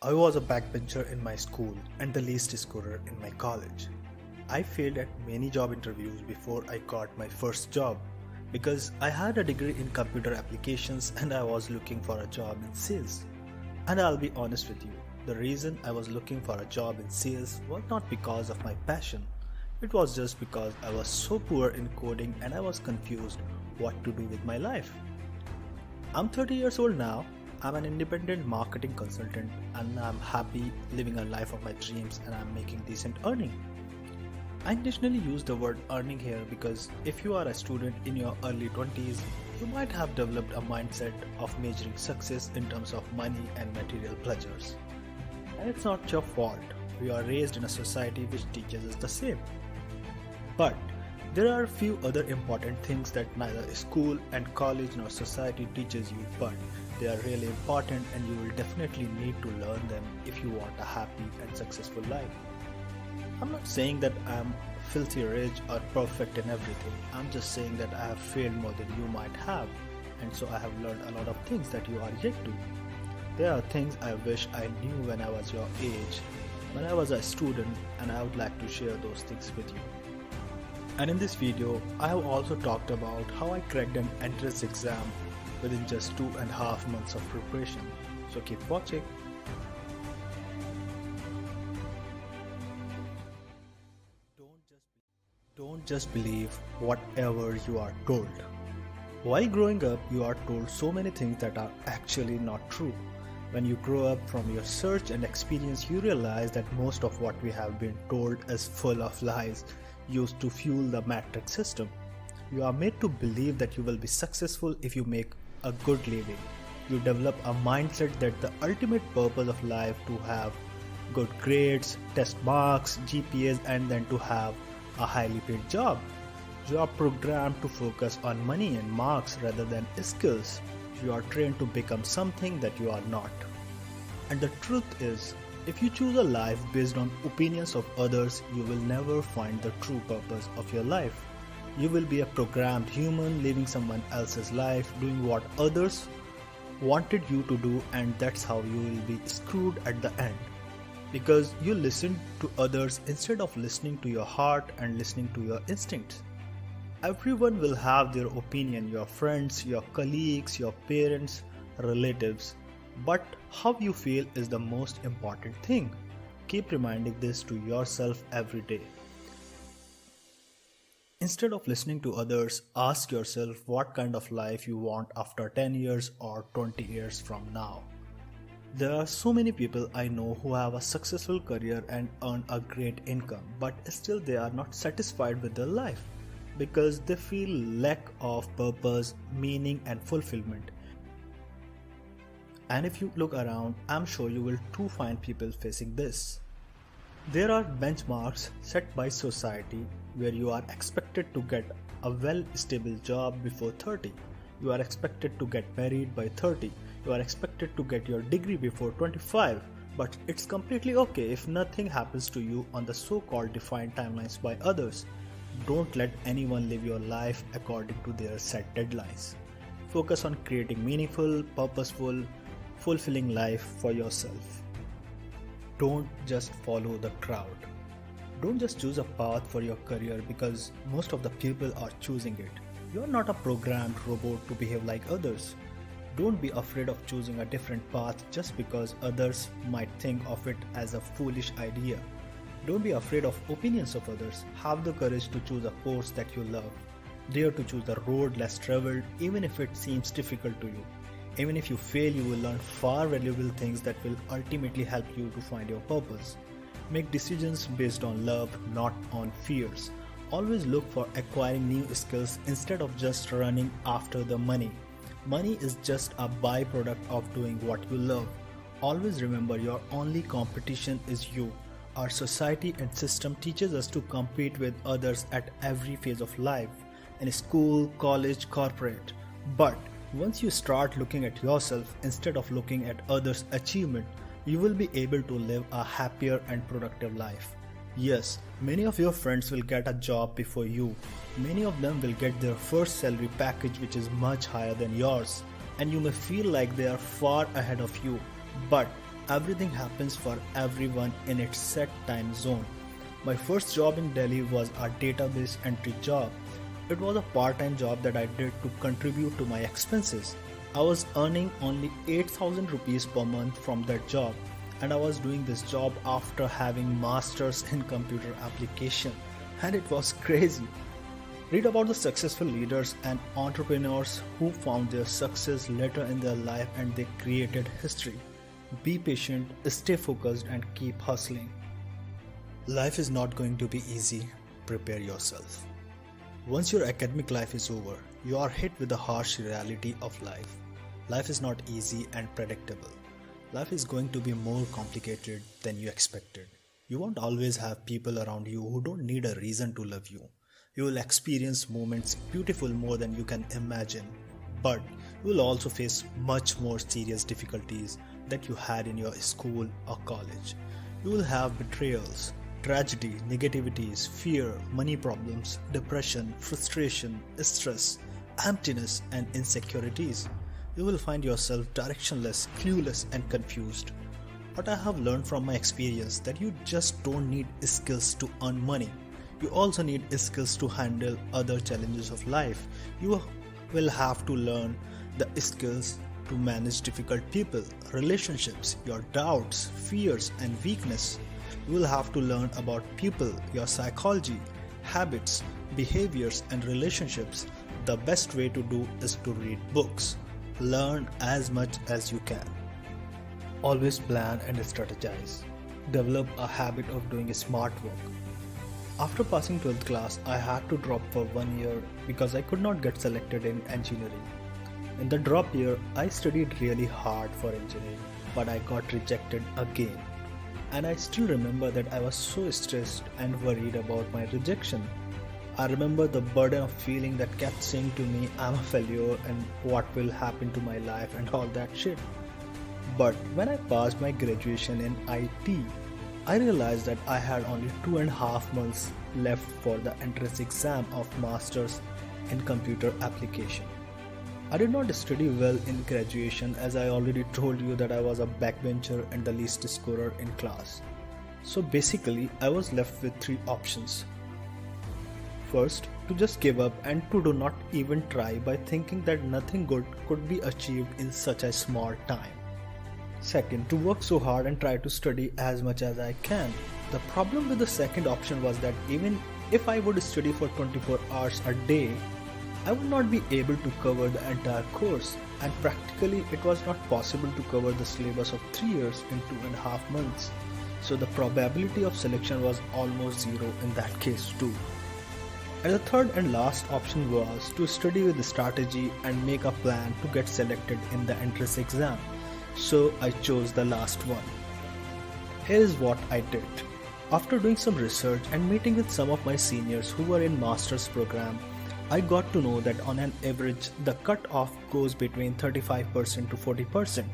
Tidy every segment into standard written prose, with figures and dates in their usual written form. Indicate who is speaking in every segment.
Speaker 1: I was a backbencher in my school and the least scorer in my college. I failed at many job interviews before I got my first job because I had a degree in computer applications and I was looking for a job in sales. And I'll be honest with you, the reason I was looking for a job in sales was not because of my passion. It was just because I was so poor in coding and I was confused what to do with my life. I'm 30 years old now. I'm an independent marketing consultant and I'm happy living a life of my dreams and I'm making decent earning. I intentionally use the word earning here because if you are a student in your early 20s, you might have developed a mindset of measuring success in terms of money and material pleasures. And it's not your fault. We are raised in a society which teaches us the same. But there are a few other important things that neither school and college nor society teaches you, but they are really important and you will definitely need to learn them if you want a happy and successful life. I'm not saying that I'm filthy rich or perfect in everything. I'm just saying that I have failed more than you might have, and so I have learned a lot of things that you are yet to. There are things I wish I knew when I was your age, when I was a student, and I would like to share those things with you. And in this video, I have also talked about how I cracked an entrance exam within just 2.5 months of preparation. So keep watching. Don't just believe whatever you are told. While growing up, you are told so many things that are actually not true. When you grow up from your search and experience, you realize that most of what we have been told is full of lies used to fuel the matrix system. You are made to believe that you will be successful if you make a good living. You develop a mindset that the ultimate purpose of life to have good grades, test marks, GPAs, and then to have a highly paid job. You are programmed to focus on money and marks rather than skills. You are trained to become something that you are not. And the truth is, if you choose a life based on opinions of others, you will never find the true purpose of your life. You will be a programmed human living someone else's life, doing what others wanted you to do, and that's how you will be screwed at the end. Because you listen to others instead of listening to your heart and listening to your instincts. Everyone will have their opinion, your friends, your colleagues, your parents, relatives. But how you feel is the most important thing. Keep reminding this to yourself every day. Instead of listening to others, ask yourself what kind of life you want after 10 years or 20 years from now. There are so many people I know who have a successful career and earn a great income, but still they are not satisfied with their life because they feel lack of purpose, meaning and fulfillment. And if you look around, I'm sure you will too find people facing this. There are benchmarks set by society where you are expected to get a well-stable job before 30. You are expected to get married by 30. You are expected to get your degree before 25. But it's completely okay if nothing happens to you on the so-called defined timelines by others. Don't let anyone live your life according to their set deadlines. Focus on creating meaningful, purposeful, fulfilling life for yourself. Don't just follow the crowd. Don't just choose a path for your career because most of the people are choosing it. You are not a programmed robot to behave like others. Don't be afraid of choosing a different path just because others might think of it as a foolish idea. Don't be afraid of opinions of others. Have the courage to choose a course that you love. Dare to choose the road less traveled even if it seems difficult to you. Even if you fail, you will learn far valuable things that will ultimately help you to find your purpose. Make decisions based on love, not on fears. Always look for acquiring new skills instead of just running after the money. Money is just a byproduct of doing what you love. Always remember your only competition is you. Our society and system teaches us to compete with others at every phase of life, in school, college, corporate. But once you start looking at yourself instead of looking at others' achievement, you will be able to live a happier and productive life. Yes, many of your friends will get a job before you. Many of them will get their first salary package which is much higher than yours, and you may feel like they are far ahead of you. But Everything happens for everyone in its set time zone. My first job in Delhi was a database entry job. It was a part-time job that I did to contribute to my expenses. I was earning only 8,000 rupees per month from that job, and I was doing this job after having masters in computer application, and it was crazy. Read about the successful leaders and entrepreneurs who found their success later in their life and they created history. Be patient, stay focused, and keep hustling. Life is not going to be easy. Prepare yourself. Once your academic life is over, you are hit with the harsh reality of life. Life is not easy and predictable. Life is going to be more complicated than you expected. You won't always have people around you who don't need a reason to love you. You will experience moments beautiful more than you can imagine, but you will also face much more serious difficulties that you had in your school or college. You will have betrayals, tragedy, negativities, fear, money problems, depression, frustration, stress, emptiness, and insecurities. You will find yourself directionless, clueless, and confused. What I have learned from my experience that you just don't need skills to earn money. You also need skills to handle other challenges of life. You will have to learn the skills to manage difficult people, relationships, your doubts, fears, and weakness. You will have to learn about people, your psychology, habits, behaviors, and relationships. The best way to do is to read books. Learn as much as you can. Always plan and strategize. Develop a habit of doing smart work. After passing 12th class, I had to drop for 1 year because I could not get selected in engineering. In the drop year, I studied really hard for engineering, but I got rejected again. And I still remember that I was so stressed and worried about my rejection. I remember the burden of feeling that kept saying to me, I'm a failure and what will happen to my life and all that shit. But when I passed my graduation in IT, I realized that I had only 2.5 months left for the entrance exam of Masters in Computer Application. I did not study well in graduation as I already told you that I was a backbencher and the least scorer in class. So basically, I was left with 3 options. First, to just give up and to do not even try by thinking that nothing good could be achieved in such a small time. Second, to work so hard and try to study as much as I can. The problem with the second option was that even if I would study for 24 hours a day, I would not be able to cover the entire course, and practically it was not possible to cover the syllabus of 3 years in 2.5 months. So the probability of selection was almost zero in that case too. And the third and last option was to study with strategy and make a plan to get selected in the entrance exam. So I chose the last one. Here is what I did. After doing some research and meeting with some of my seniors who were in master's program, I got to know that on an average the cutoff goes between 35% to 40%.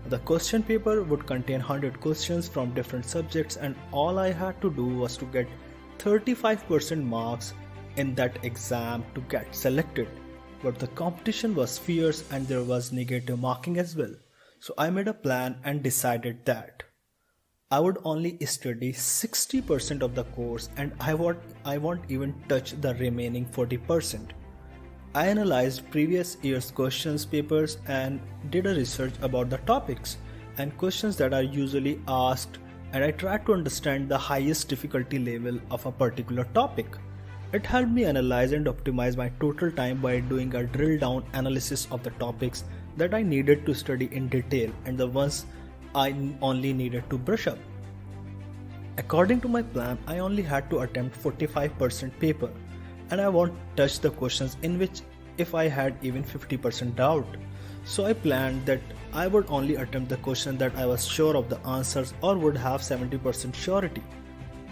Speaker 1: The question paper would contain 100 questions from different subjects and all I had to do was to get 35% marks in that exam to get selected. But the competition was fierce and there was negative marking as well. So I made a plan and decided that I would only study 60% of the course and I won't even touch the remaining 40%. I analyzed previous year's questions papers and did a research about the topics and questions that are usually asked, and I tried to understand the highest difficulty level of a particular topic. It helped me analyze and optimize my total time by doing a drill down analysis of the topics that I needed to study in detail and the ones I only needed to brush up. According to my plan, I only had to attempt 45% paper and I won't touch the questions in which if I had even 50% doubt. So I planned that I would only attempt the question that I was sure of the answers or would have 70% surety.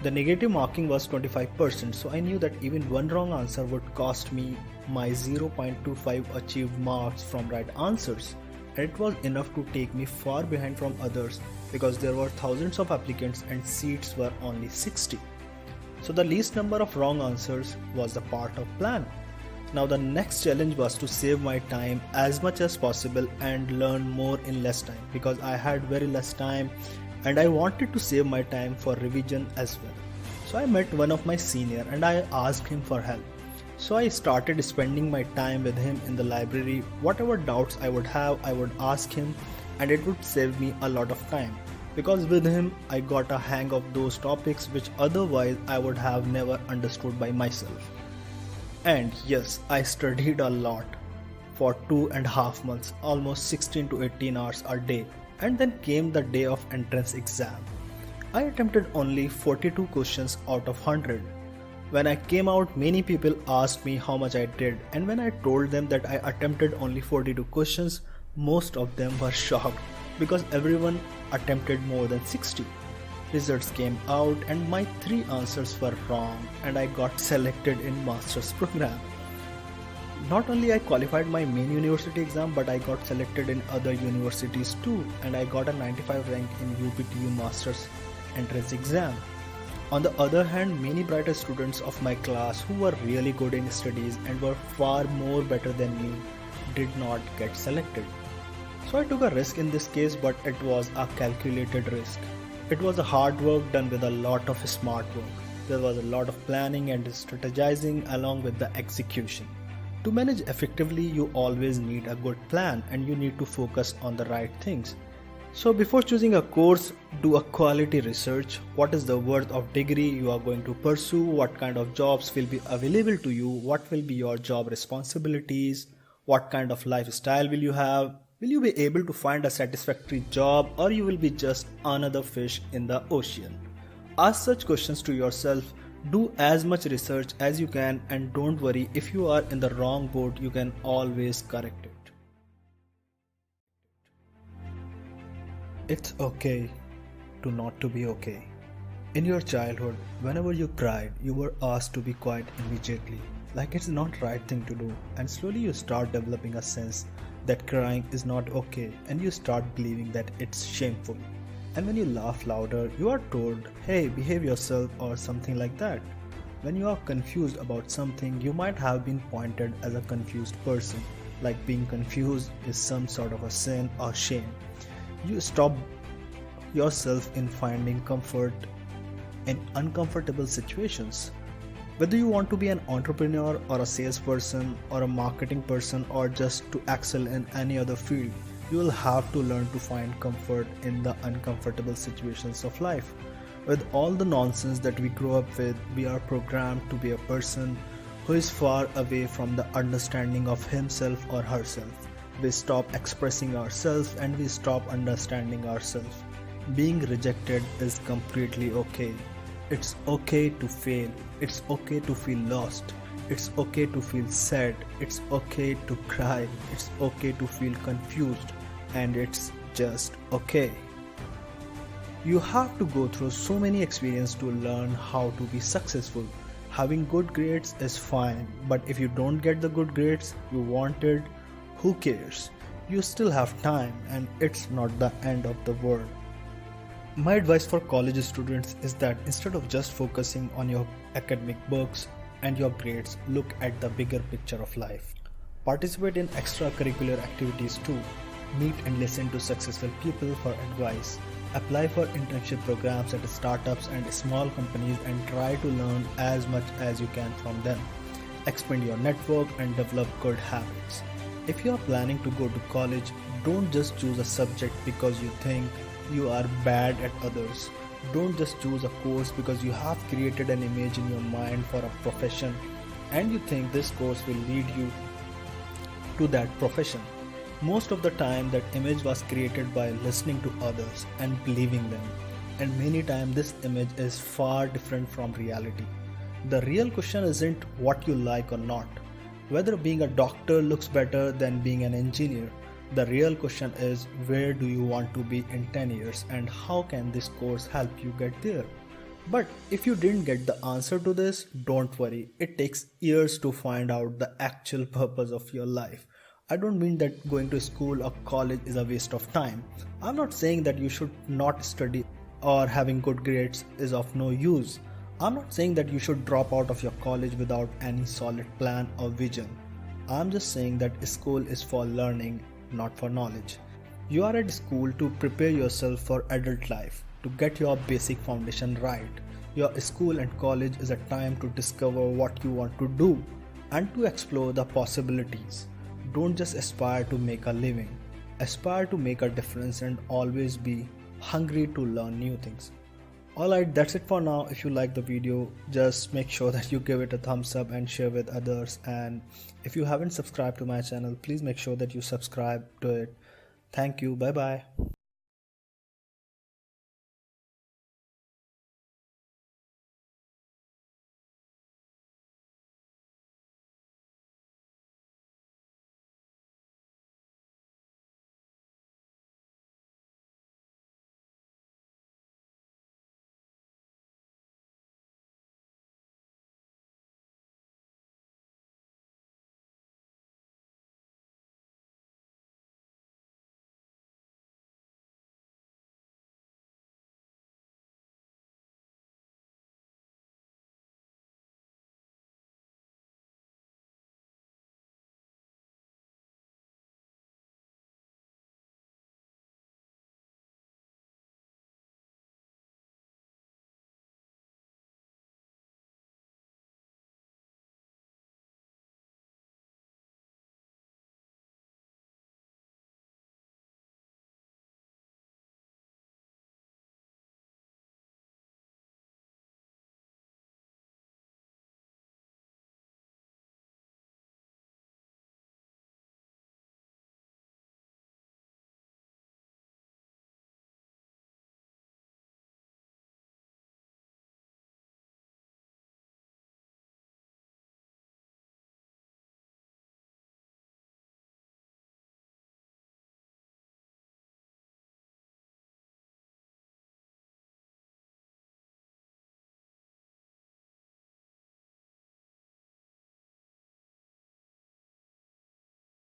Speaker 1: The negative marking was 25%, so I knew that even one wrong answer would cost me my 0.25 achieved marks from right answers, and it was enough to take me far behind from others because there were thousands of applicants and seats were only 60. So the least number of wrong answers was the part of plan. Now the next challenge was to save my time as much as possible and learn more in less time, because I had very less time and I wanted to save my time for revision as well. So I met one of my senior and I asked him for help. So I started spending my time with him in the library. Whatever doubts I would have, I would ask him, and it would save me a lot of time, because with him I got a hang of those topics which otherwise I would have never understood by myself. And yes, I studied a lot for 2.5 months, almost 16 to 18 hours a day. And then came the day of entrance exam. I attempted only 42 questions out of 100. When I came out, many people asked me how much I did, and when I told them that I attempted only 42 questions, most of them were shocked because everyone attempted more than 60. Results came out and my 3 answers were wrong and I got selected in master's program. Not only I qualified my main university exam, but I got selected in other universities too, and I got a 95 rank in UPTU master's entrance exam. On the other hand, many brighter students of my class who were really good in studies and were far more better than me did not get selected. So I took a risk in this case, but it was a calculated risk. It was a hard work done with a lot of smart work. There was a lot of planning and strategizing along with the execution. To manage effectively, you always need a good plan and you need to focus on the right things. So before choosing a course, do a quality research. What is the worth of degree you are going to pursue? What kind of jobs will be available to you? What will be your job responsibilities? What kind of lifestyle will you have? Will you be able to find a satisfactory job, or you will be just another fish in the ocean? Ask such questions to yourself. Do as much research as you can, and don't worry, if you are in the wrong boat, you can always correct it. It's okay to not to be okay. In your childhood, whenever you cried, you were asked to be quiet immediately, like it's not right thing to do, and slowly you start developing a sense that crying is not okay, and you start believing that it's shameful. And when you laugh louder, you are told, hey, behave yourself or something like that. When you are confused about something, you might have been pointed as a confused person, like being confused is some sort of a sin or shame. You stop yourself in finding comfort in uncomfortable situations. Whether you want to be an entrepreneur or a salesperson or a marketing person or just to excel in any other field, you will have to learn to find comfort in the uncomfortable situations of life. With all the nonsense that we grow up with, we are programmed to be a person who is far away from the understanding of himself or herself. We stop expressing ourselves and we stop understanding ourselves. Being rejected is completely okay. It's okay to fail. It's okay to feel lost. It's okay to feel sad. It's okay to cry. It's okay to feel confused. And it's just okay. You have to go through so many experiences to learn how to be successful. Having good grades is fine, but if you don't get the good grades you wanted, who cares? You still have time and it's not the end of the world. My advice for college students is that instead of just focusing on your academic books and your grades, look at the bigger picture of life. Participate in extracurricular activities too. Meet and listen to successful people for advice. Apply for internship programs at startups and small companies and try to learn as much as you can from them. Expand your network and develop good habits. If you are planning to go to college, don't just choose a subject because you think you are bad at others. Don't just choose a course because you have created an image in your mind for a profession and you think this course will lead you to that profession. Most of the time that image was created by listening to others and believing them, and many times this image is far different from reality. The real question isn't what you like or not, whether being a doctor looks better than being an engineer. The real question is, where do you want to be in 10 years and how can this course help you get there? But if you didn't get the answer to this, don't worry. It takes years to find out the actual purpose of your life. I don't mean that going to school or college is a waste of time. I'm not saying that you should not study or having good grades is of no use. I'm not saying that you should drop out of your college without any solid plan or vision. I'm just saying that school is for learning, not for knowledge. You are at school to prepare yourself for adult life, to get your basic foundation right. Your school and college is a time to discover what you want to do and to explore the possibilities. Don't just aspire to make a living. Aspire to make a difference and always be hungry to learn new things. Alright, that's it for now. If you like the video, just make sure that you give it a thumbs up and share with others. And if you haven't subscribed to my channel, please make sure that you subscribe to it. Thank you. Bye bye.